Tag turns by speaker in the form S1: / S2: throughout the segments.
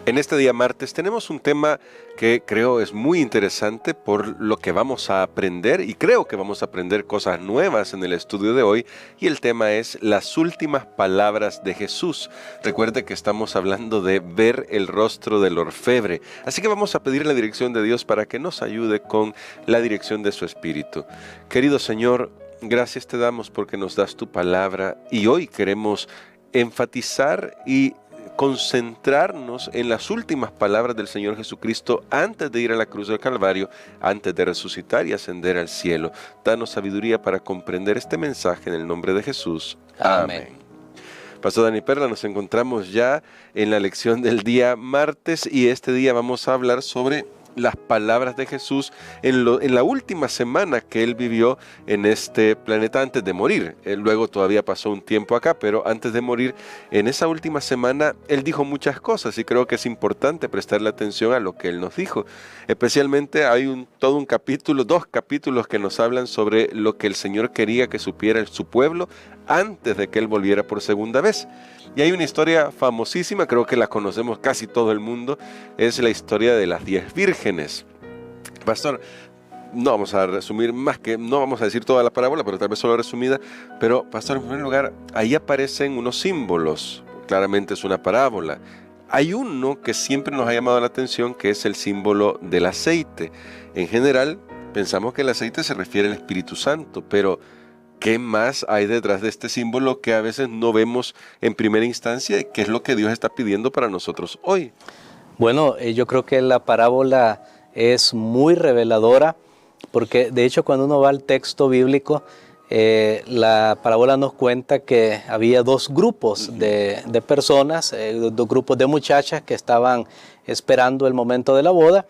S1: En este día martes tenemos un tema que creo es muy interesante por lo que vamos a aprender, y creo que vamos a aprender cosas nuevas en el estudio de hoy, y el tema es las últimas palabras de Jesús. Recuerde que estamos hablando de ver el rostro del orfebre, así que vamos a pedir la dirección de Dios para que nos ayude con la dirección de su Espíritu. Querido Señor, gracias te damos porque nos das tu palabra, y hoy queremos enfatizar y concentrarnos en las últimas palabras del Señor Jesucristo antes de ir a la cruz del Calvario, antes de resucitar y ascender al cielo. Danos sabiduría para comprender este mensaje en el nombre de Jesús. Amén. Pastor Dani Perla, nos encontramos ya en la lección del día martes, y este día vamos a hablar sobre las palabras de Jesús en la última semana que Él vivió en este planeta antes de morir. Él luego todavía pasó un tiempo acá, pero antes de morir, en esa última semana, Él dijo muchas cosas, y creo que es importante prestarle atención a lo que Él nos dijo. Especialmente hay todo un capítulo, 2 capítulos que nos hablan sobre lo que el Señor quería que supiera su pueblo antes de que Él volviera por segunda vez. Y hay una historia famosísima, creo que la conocemos casi todo el mundo, es la historia de las 10 vírgenes. Pastor, no vamos a resumir no vamos a decir toda la parábola, pero tal vez solo resumida. Pero, pastor, en primer lugar, ahí aparecen unos símbolos, claramente es una parábola. Hay uno que siempre nos ha llamado la atención, que es el símbolo del aceite. En general, pensamos que el aceite se refiere al Espíritu Santo, pero ¿qué más hay detrás de este símbolo que a veces no vemos en primera instancia? ¿Qué es lo que Dios está pidiendo para nosotros hoy?
S2: Bueno, yo creo que la parábola es muy reveladora, porque de hecho cuando uno va al texto bíblico, la parábola nos cuenta que había 2 grupos de personas, 2 grupos de muchachas que estaban esperando el momento de la boda,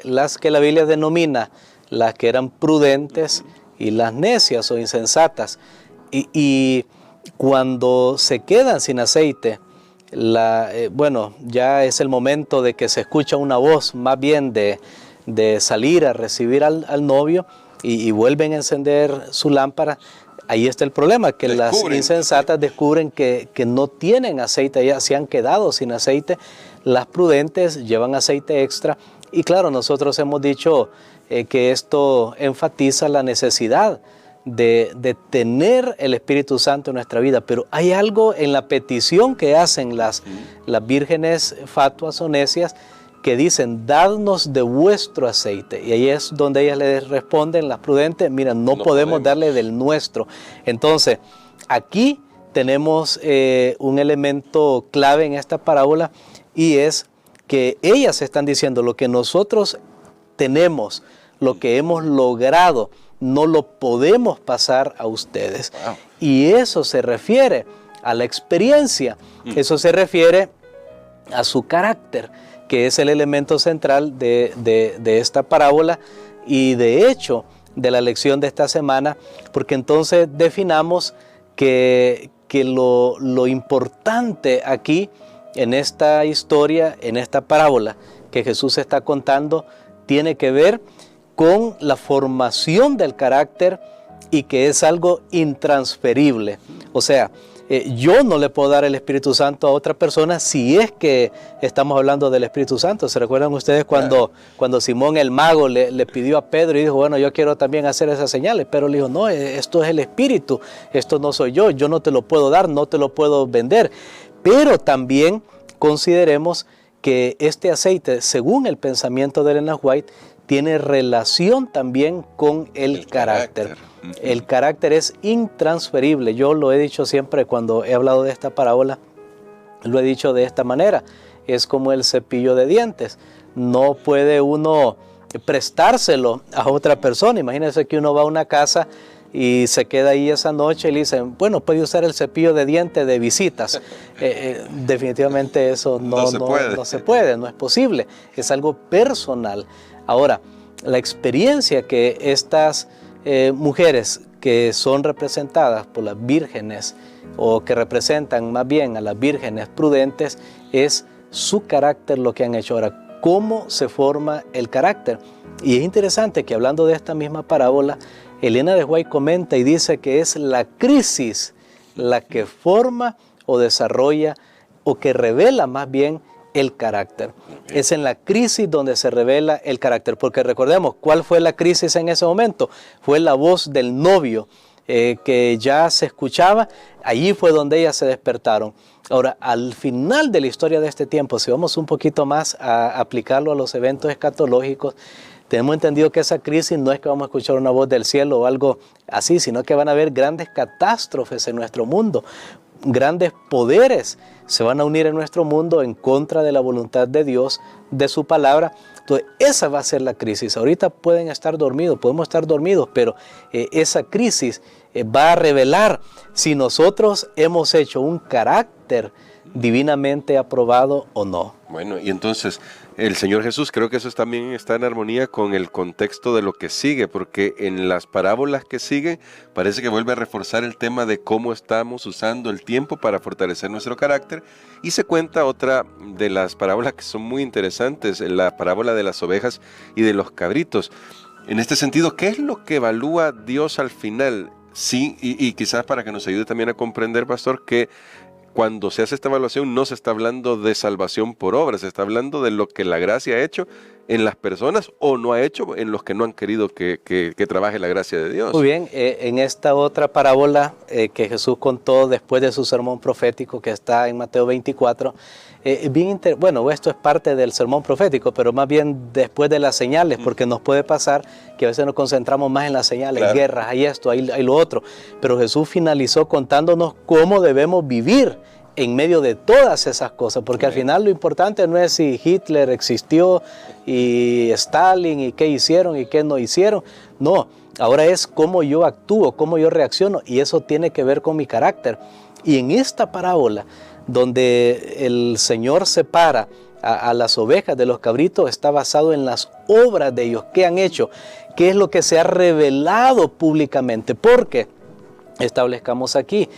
S2: las que la Biblia denomina las que eran prudentes y las necias o insensatas. Y cuando se quedan sin aceite, ya es el momento de que se escucha una voz más bien de salir a recibir al novio, y vuelven a encender su lámpara. Ahí está el problema, que las insensatas descubren que no tienen aceite, ya se han quedado sin aceite. Las prudentes llevan aceite extra, y claro, nosotros hemos dicho que esto enfatiza la necesidad de tener el Espíritu Santo en nuestra vida, pero hay algo en la petición que hacen las vírgenes fatuas o necias, que dicen: dadnos de vuestro aceite. Y ahí es donde ellas les responden, las prudentes: mira, no podemos darle del nuestro. Entonces, aquí tenemos un elemento clave en esta parábola, y es que ellas están diciendo: lo que nosotros tenemos, lo que hemos logrado, no lo podemos pasar a ustedes. Wow. Y eso se refiere a la experiencia, eso se refiere a su carácter, que es el elemento central de esta parábola, y de hecho de la lección de esta semana, porque entonces definamos que lo importante aquí en esta historia, en esta parábola que Jesús está contando, tiene que ver con la formación del carácter, y que es algo intransferible. O sea, yo no le puedo dar el Espíritu Santo a otra persona si es que estamos hablando del Espíritu Santo. ¿Se recuerdan ustedes cuando Simón el mago le pidió a Pedro y dijo: bueno, yo quiero también hacer esas señales? Pero le dijo: no, esto es el Espíritu, esto no soy yo no te lo puedo dar, no te lo puedo vender. Pero también consideremos que este aceite, según el pensamiento de Ellen White, tiene relación también con el carácter. El carácter es intransferible. Yo lo he dicho siempre cuando he hablado de esta parábola, lo he dicho de esta manera: es como el cepillo de dientes. No puede uno prestárselo a otra persona. Imagínense que uno va a una casa y se queda ahí esa noche y le dicen: bueno, puede usar el cepillo de dientes de visitas. Definitivamente eso no se puede, no es posible. Es algo personal. Ahora, la experiencia que estas mujeres que son representadas por las vírgenes, o que representan más bien a las vírgenes prudentes, es su carácter lo que han hecho. Ahora, ¿cómo se forma el carácter? Y es interesante que, hablando de esta misma parábola, Ellen White comenta y dice que es la crisis la que forma o desarrolla, o que revela más bien el carácter. Es en la crisis donde se revela el carácter, porque recordemos, ¿cuál fue la crisis en ese momento? Fue la voz del novio que ya se escuchaba, allí fue donde ellas se despertaron. Ahora, al final de la historia de este tiempo, si vamos un poquito más a aplicarlo a los eventos escatológicos, tenemos entendido que esa crisis no es que vamos a escuchar una voz del cielo o algo así, sino que van a haber grandes catástrofes en nuestro mundo. Grandes poderes se van a unir en nuestro mundo en contra de la voluntad de Dios, de su palabra. Entonces, esa va a ser la crisis. Ahorita pueden estar dormidos, podemos estar dormidos, pero esa crisis va a revelar si nosotros hemos hecho un carácter divinamente aprobado o no.
S1: Bueno, y entonces el Señor Jesús, creo que eso también está en armonía con el contexto de lo que sigue, porque en las parábolas que siguen parece que vuelve a reforzar el tema de cómo estamos usando el tiempo para fortalecer nuestro carácter, y se cuenta otra de las parábolas que son muy interesantes, la parábola de las ovejas y de los cabritos. En este sentido, ¿qué es lo que evalúa Dios al final? Sí, y quizás para que nos ayude también a comprender, pastor, que cuando se hace esta evaluación no se está hablando de salvación por obra, se está hablando de lo que la gracia ha hecho en las personas o no ha hecho en los que no han querido que trabaje la gracia de Dios.
S2: Muy bien, en esta otra parábola que Jesús contó después de su sermón profético, que está en Mateo 24, bueno, esto es parte del sermón profético, pero más bien después de las señales, porque nos puede pasar que a veces nos concentramos más en las señales, claro, guerras, hay esto, hay lo otro, pero Jesús finalizó contándonos cómo debemos vivir en medio de todas esas cosas, porque al final lo importante no es si Hitler existió y Stalin y qué hicieron y qué no hicieron, no, ahora es cómo yo actúo, cómo yo reacciono, y eso tiene que ver con mi carácter. Y en esta parábola, donde el Señor separa a las ovejas de los cabritos, está basado en las obras de ellos, qué han hecho, qué es lo que se ha revelado públicamente, porque establezcamos aquí,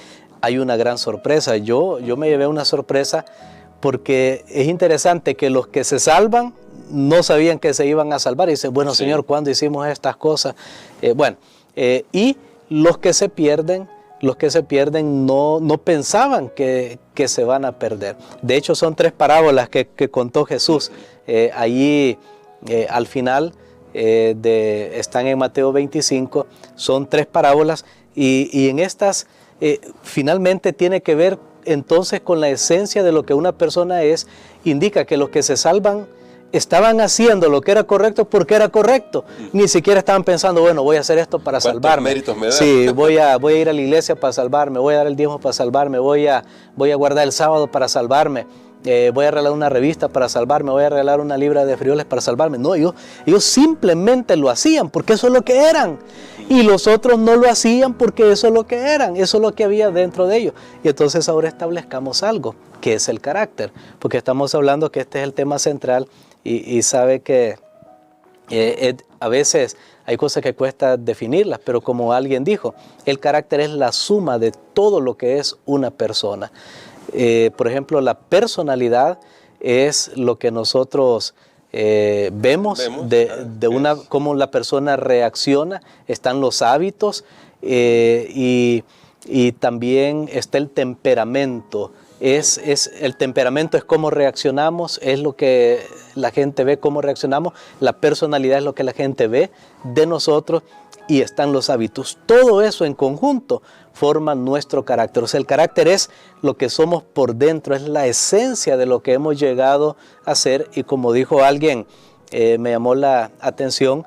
S2: hay una gran sorpresa. Yo me llevé una sorpresa porque es interesante que los que se salvan no sabían que se iban a salvar y dicen, bueno, sí, Señor, ¿cuándo hicimos estas cosas? Y los que se pierden no pensaban que se van a perder. De hecho, son 3 parábolas que contó Jesús. Allí al final están en Mateo 25, son 3 parábolas y en estas finalmente tiene que ver entonces con la esencia de lo que una persona es. Indica que los que se salvan estaban haciendo lo que era correcto porque era correcto. Ni siquiera estaban pensando, bueno, voy a hacer esto para salvarme.
S1: Méritos me da?
S2: Sí, voy a ir a la iglesia para salvarme, voy a dar el diezmo para salvarme, voy a guardar el sábado para salvarme, voy a regalar una revista para salvarme, voy a regalar una libra de frijoles para salvarme. No, ellos simplemente lo hacían porque eso es lo que eran. Y los otros no lo hacían porque eso es lo que eran, eso es lo que había dentro de ellos. Y entonces ahora establezcamos algo, que es el carácter, porque estamos hablando que este es el tema central y sabe que a veces hay cosas que cuesta definirlas, pero como alguien dijo, el carácter es la suma de todo lo que es una persona. Por ejemplo, la personalidad es lo que nosotros vemos cómo la persona reacciona, están los hábitos y también está el temperamento. El temperamento es cómo reaccionamos, es lo que la gente ve, cómo reaccionamos. La personalidad es lo que la gente ve de nosotros y están los hábitos. Todo eso en conjunto forma nuestro carácter. O sea, el carácter es lo que somos por dentro, es la esencia de lo que hemos llegado a ser. Y como dijo alguien, me llamó la atención,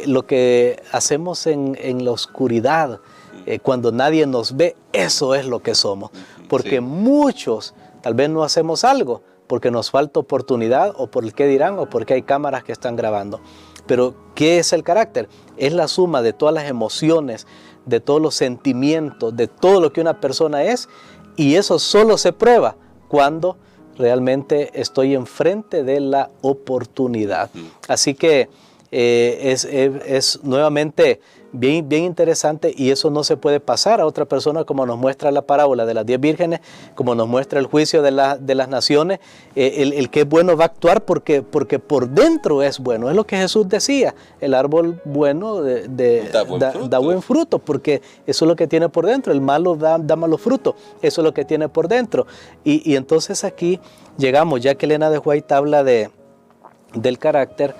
S2: lo que hacemos en la oscuridad, cuando nadie nos ve, eso es lo que somos. Porque sí, muchos tal vez no hacemos algo porque nos falta oportunidad o por el qué dirán o porque hay cámaras que están grabando. Pero ¿qué es el carácter? Es la suma de todas las emociones, de todos los sentimientos, de todo lo que una persona es, y eso solo se prueba cuando realmente estoy enfrente de la oportunidad. Así que es nuevamente bien, bien interesante, y eso no se puede pasar a otra persona, como nos muestra la parábola de las 10 vírgenes, como nos muestra el juicio de las naciones. El que es bueno va a actuar porque por dentro es bueno. Es lo que Jesús decía, el árbol bueno da buen fruto, porque eso es lo que tiene por dentro. El malo da malos frutos, eso es lo que tiene por dentro. Y entonces aquí llegamos, ya que Elena de White habla del carácter.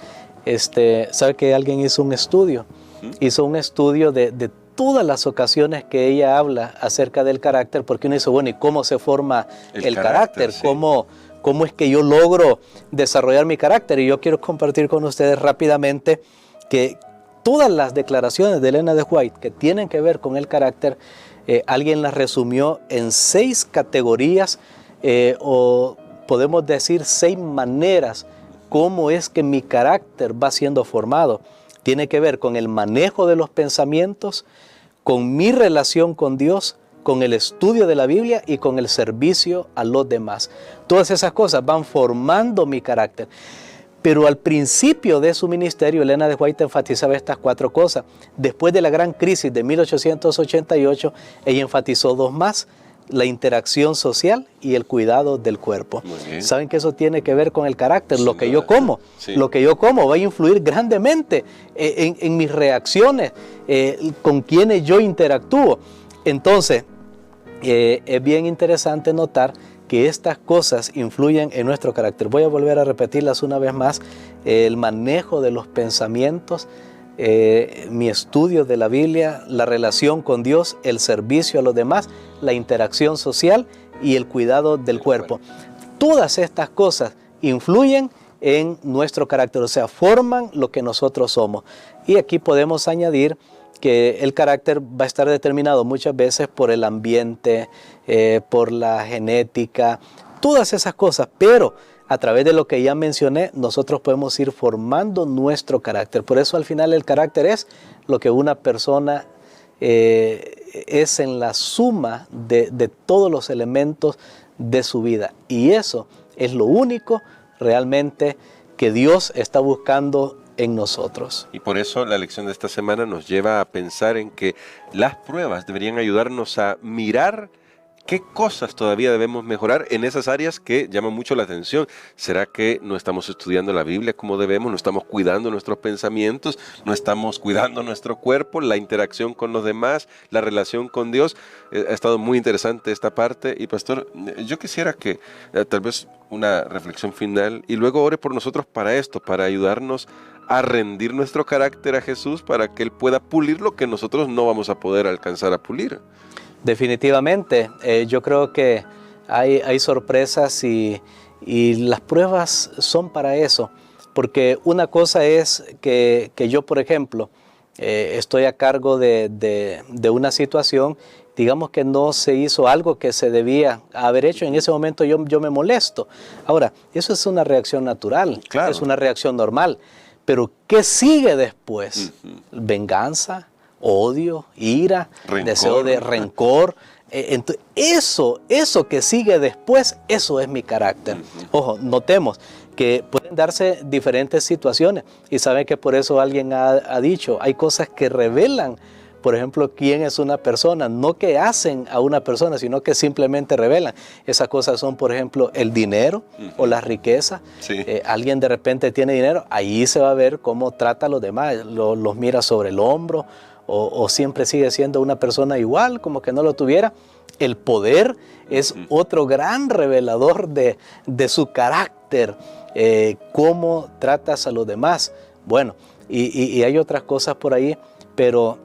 S2: Sabe que alguien hizo un estudio, de todas las ocasiones que ella habla acerca del carácter, porque uno dice, bueno, ¿y cómo se forma el carácter? Sí. ¿Cómo es que yo logro desarrollar mi carácter? Y yo quiero compartir con ustedes rápidamente que todas las declaraciones de Elena de White que tienen que ver con el carácter, alguien las resumió en 6 categorías, o podemos decir 6 maneras cómo es que mi carácter va siendo formado. Tiene que ver con el manejo de los pensamientos, con mi relación con Dios, con el estudio de la Biblia y con el servicio a los demás. Todas esas cosas van formando mi carácter. Pero al principio de su ministerio, Elena de White enfatizaba estas 4 cosas. Después de la gran crisis de 1888, ella enfatizó 2 más: la interacción social y el cuidado del cuerpo. Saben que eso tiene que ver con el carácter. Lo que yo como, sí, lo que yo como va a influir grandemente en mis reacciones, con quienes yo interactúo. Entonces, es bien interesante notar que estas cosas influyen en nuestro carácter. Voy a volver a repetirlas una vez más: el manejo de los pensamientos, mi estudio de la Biblia, la relación con Dios, el servicio a los demás, la interacción social y el cuidado del cuerpo. Todas estas cosas influyen en nuestro carácter, o sea, forman lo que nosotros somos. Y aquí podemos añadir que el carácter va a estar determinado muchas veces por el ambiente, por la genética, todas esas cosas, pero a través de lo que ya mencioné, nosotros podemos ir formando nuestro carácter. Por eso al final el carácter es lo que una persona es en la suma de todos los elementos de su vida. Y eso es lo único realmente que Dios está buscando en nosotros.
S1: Y por eso la lección de esta semana nos lleva a pensar en que las pruebas deberían ayudarnos a mirar qué cosas todavía debemos mejorar en esas áreas que llaman mucho la atención. ¿Será que no estamos estudiando la Biblia como debemos? ¿No estamos cuidando nuestros pensamientos? ¿No estamos cuidando nuestro cuerpo? ¿La interacción con los demás? ¿La relación con Dios? Ha estado muy interesante esta parte. Y pastor, yo quisiera que tal vez una reflexión final y luego ore por nosotros para esto, para ayudarnos a rendir nuestro carácter a Jesús, para que Él pueda pulir lo que nosotros no vamos a poder alcanzar a pulir.
S2: Definitivamente, yo creo que hay sorpresas y las pruebas son para eso, porque una cosa es que yo, por ejemplo, estoy a cargo de una situación, digamos que no se hizo algo que se debía haber hecho, en ese momento yo me molesto. Ahora, eso es una reacción natural, claro, es una reacción normal, pero ¿qué sigue después? Venganza, odio, ira, rencor, deseo de rencor. Entonces, eso que sigue después, eso es mi carácter. Ojo, notemos que pueden darse diferentes situaciones y saben que por eso alguien ha dicho, hay cosas que revelan, por ejemplo, quién es una persona, no que hacen a una persona, sino que simplemente revelan. Esas cosas son, por ejemplo, el dinero o la riqueza. Sí. Alguien de repente tiene dinero, ahí se va a ver cómo trata a los demás, los mira sobre el hombro, o siempre sigue siendo una persona igual, como que no lo tuviera. El poder es otro gran revelador de su carácter, cómo tratas a los demás. Bueno, y hay otras cosas por ahí, pero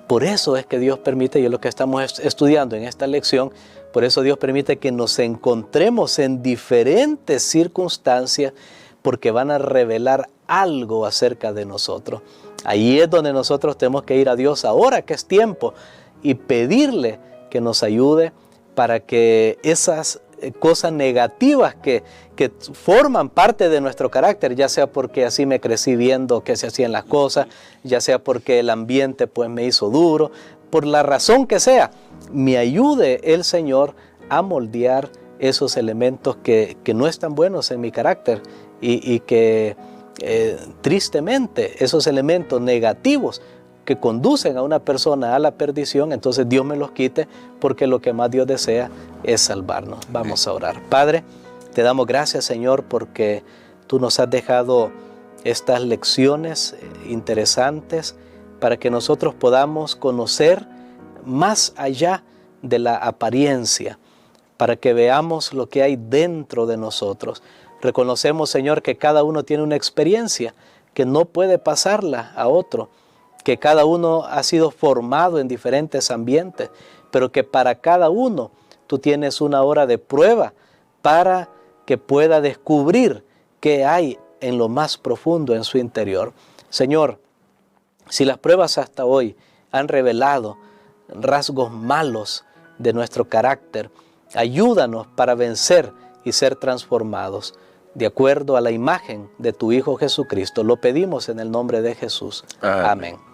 S2: por eso es que Dios permite, y es lo que estamos estudiando en esta lección, por eso Dios permite que nos encontremos en diferentes circunstancias, porque van a revelar algo acerca de nosotros. Ahí es donde nosotros tenemos que ir a Dios ahora que es tiempo y pedirle que nos ayude para que esas cosas negativas que forman parte de nuestro carácter, ya sea porque así me crecí viendo que se hacían las cosas, ya sea porque el ambiente pues me hizo duro, por la razón que sea, me ayude el Señor a moldear esos elementos que no están buenos en mi carácter y que tristemente esos elementos negativos que conducen a una persona a la perdición, entonces Dios me los quite, porque lo que más Dios desea es salvarnos. Vamos a orar. Padre, te damos gracias, Señor, porque tú nos has dejado estas lecciones interesantes para que nosotros podamos conocer más allá de la apariencia, para que veamos lo que hay dentro de nosotros. Reconocemos, Señor, que cada uno tiene una experiencia que no puede pasarla a otro, que cada uno ha sido formado en diferentes ambientes, pero que para cada uno tú tienes una hora de prueba para que pueda descubrir qué hay en lo más profundo en su interior. Señor, si las pruebas hasta hoy han revelado rasgos malos de nuestro carácter, ayúdanos para vencer y ser transformados de acuerdo a la imagen de tu Hijo Jesucristo. Lo pedimos en el nombre de Jesús. Amén.